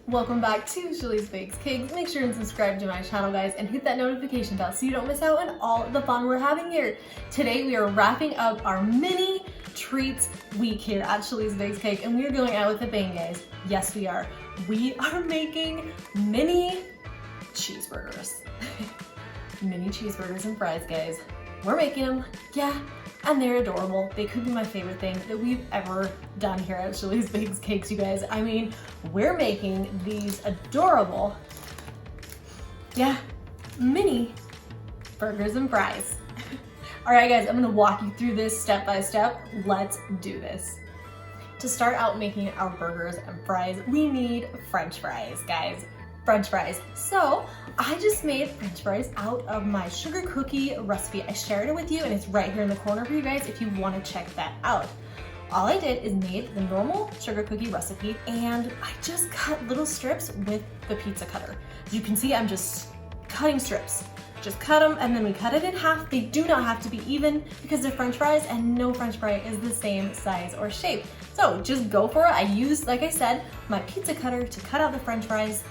Welcome back to Shelly's Bakes Cakes. Make sure and subscribe to my channel, guys, and hit that notification bell so you don't miss out on all the fun we're having here. Today we are wrapping up our mini treats week here at Shelly's Bakes Cake, and we are going out with a bang, guys. Yes, we are. We are making mini cheeseburgers. Mini cheeseburgers and fries, guys. We're making them, yeah, and they're adorable. They could be my favorite thing that we've ever done here at Shelly's Bakes Cakes, you guys. I mean, we're making these adorable, yeah, mini burgers and fries. All right, guys, I'm gonna walk you through this step by step. Let's do this. To start out making our burgers and fries, we need French fries, guys. French fries. So I just made French fries out of my sugar cookie recipe. I shared it with you and it's right here in the corner for you guys if you want to check that out. All I did is made the normal sugar cookie recipe and I just cut little strips with the pizza cutter. As you can see, I'm just cutting strips. Just cut them and then we cut it in half. They do not have to be even because they're French fries and no French fry is the same size or shape. So just go for it. I used, like I said, my pizza cutter to cut out the French fries.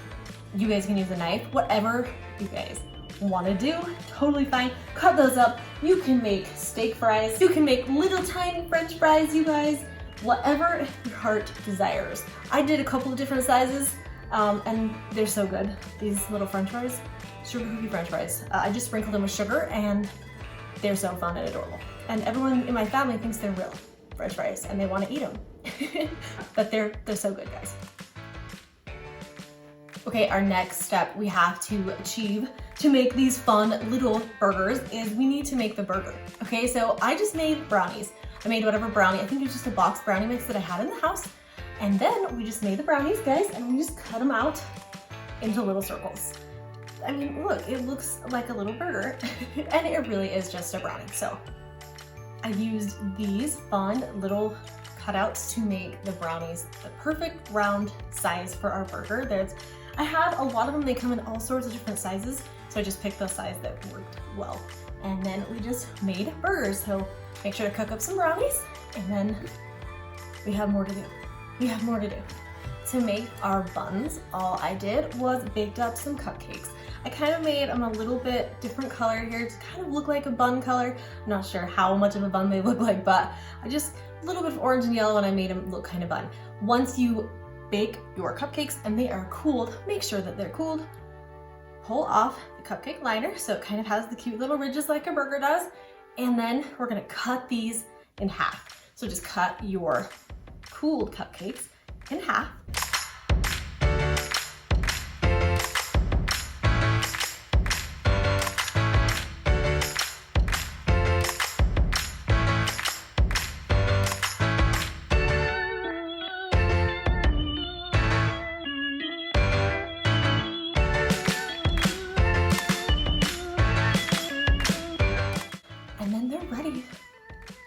You guys can use a knife, whatever you guys want to do, totally fine. Cut those up. You can make steak fries. You can make little tiny French fries, you guys. Whatever your heart desires. I did a couple of different sizes and they're so good. These little French fries, sugar cookie French fries. I just sprinkled them with sugar and they're so fun and adorable. And everyone in my family thinks they're real French fries and they want to eat them. But they're so good, guys. Okay, our next step we have to achieve to make these fun little burgers is we need to make the burger. Okay, so I just made brownies. I made whatever brownie, I think it was just a box brownie mix that I had in the house. And then we just made the brownies, guys, and we just cut them out into little circles. I mean, look, it looks like a little burger and it really is just a brownie. So I used these fun little cutouts to make the brownies the perfect round size for our burger. I have a lot of them, they come in all sorts of different sizes, so I just picked the size that worked well. And then we just made burgers, so make sure to cook up some brownies, and then we have more to do. We have more to do. To make our buns, all I did was baked up some cupcakes. I kind of made them a little bit different color here to kind of look like a bun color. I'm not sure how much of a bun they look like, but I just, a little bit of orange and yellow and I made them look kind of bun. Once you bake your cupcakes and they are cooled, make sure that they're cooled. Pull off the cupcake liner so it kind of has the cute little ridges like a burger does. And then we're gonna cut these in half. So just cut your cooled cupcakes in half. Ready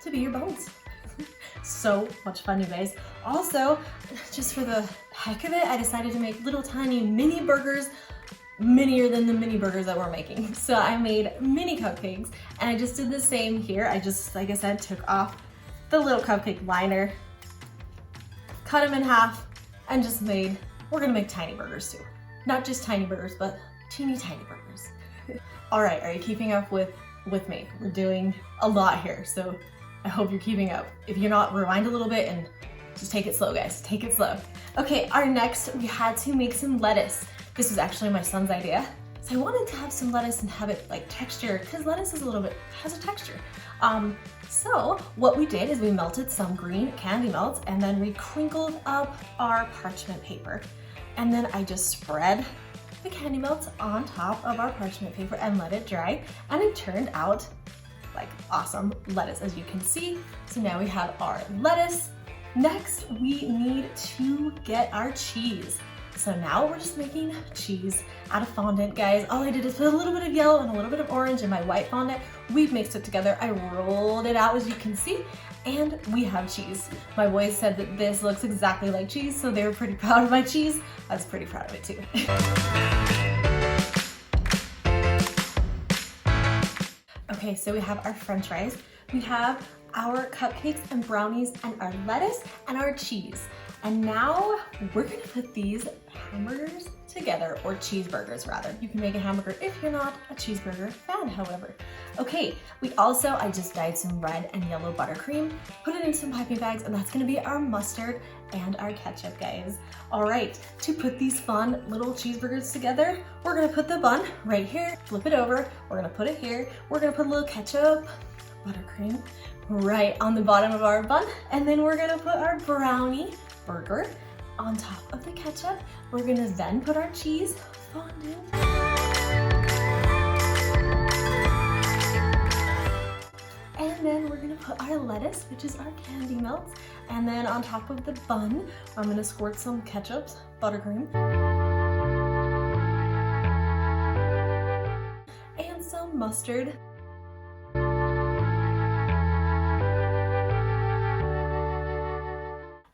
to be your bones. So much fun, you guys. Also, just for the heck of it, I decided to make little tiny mini burgers, minier than the mini burgers that we're making. So I made mini cupcakes and I just did the same here. I just, like I said, took off the little cupcake liner, cut them in half, and just made, we're gonna make tiny burgers too. Not just tiny burgers, but teeny tiny burgers. All right, are you keeping up with me? We're doing a lot here, so I hope you're keeping up. If you're not, rewind a little bit and just take it slow, guys. Take it slow. Okay, our next, we had to make some lettuce. This was actually my son's idea. So I wanted to have some lettuce and have it like texture, because lettuce is has a texture. So what we did is we melted some green candy melts and then we crinkled up our parchment paper. And then I just spread the candy melts on top of our parchment paper and let it dry, and it turned out like awesome lettuce, as you can see. So now we have our lettuce. Next, we need to get our cheese. So now we're just making cheese out of fondant, guys. All I did is put a little bit of yellow and a little bit of orange in my white fondant. We've mixed it together. I rolled it out, as you can see, and we have cheese. My boys said that this looks exactly like cheese, so they were pretty proud of my cheese. I was pretty proud of it too. Okay, so we have our French fries. We have our cupcakes and brownies and our lettuce and our cheese. And now we're gonna put these hamburgers together, or cheeseburgers rather. You can make a hamburger if you're not a cheeseburger fan, however. Okay, I just dyed some red and yellow buttercream, put it in some piping bags, and that's gonna be our mustard and our ketchup, guys. All right, to put these fun little cheeseburgers together, we're gonna put the bun right here, flip it over, we're gonna put it here, we're gonna put a little ketchup, buttercream, right on the bottom of our bun, and then we're gonna put our brownie burger on top of the ketchup. We're gonna then put our cheese fondant. And then we're gonna put our lettuce, which is our candy melts. And then on top of the bun, I'm gonna squirt some ketchup, buttercream, and some mustard.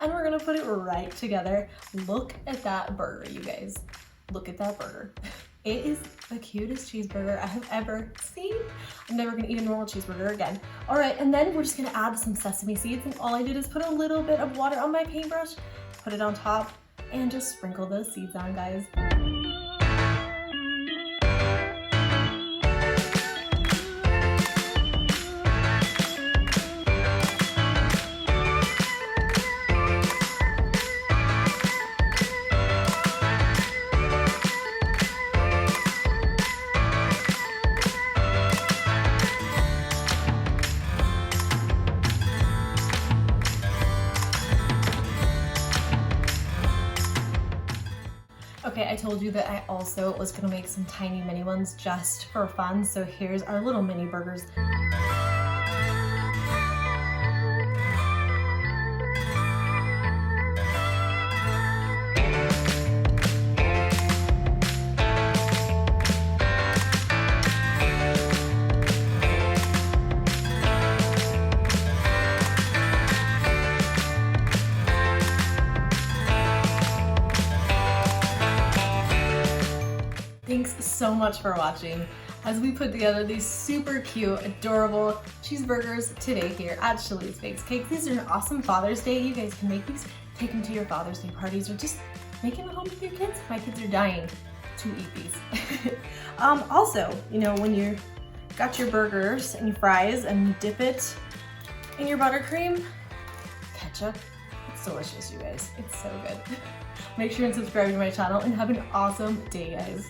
And we're gonna put it right together. Look at that burger, you guys. Look at that burger. It is the cutest cheeseburger I have ever seen. I'm never gonna eat a normal cheeseburger again. All right, and then we're just gonna add some sesame seeds, and all I did is put a little bit of water on my paintbrush, put it on top, and just sprinkle those seeds on, guys. Okay, I told you that I also was gonna make some tiny mini ones just for fun. So here's our little mini burgers. Thanks so much for watching as we put together these super cute, adorable cheeseburgers today here at Chili's Bakes Cakes. These are an awesome Father's Day. You guys can make these, take them to your Father's Day parties, or just make them at home with your kids. My kids are dying to eat these. Also, you know, when you got your burgers and your fries and you dip it in your buttercream, ketchup, it's delicious, you guys. It's so good. Make sure and subscribe to my channel and have an awesome day, guys.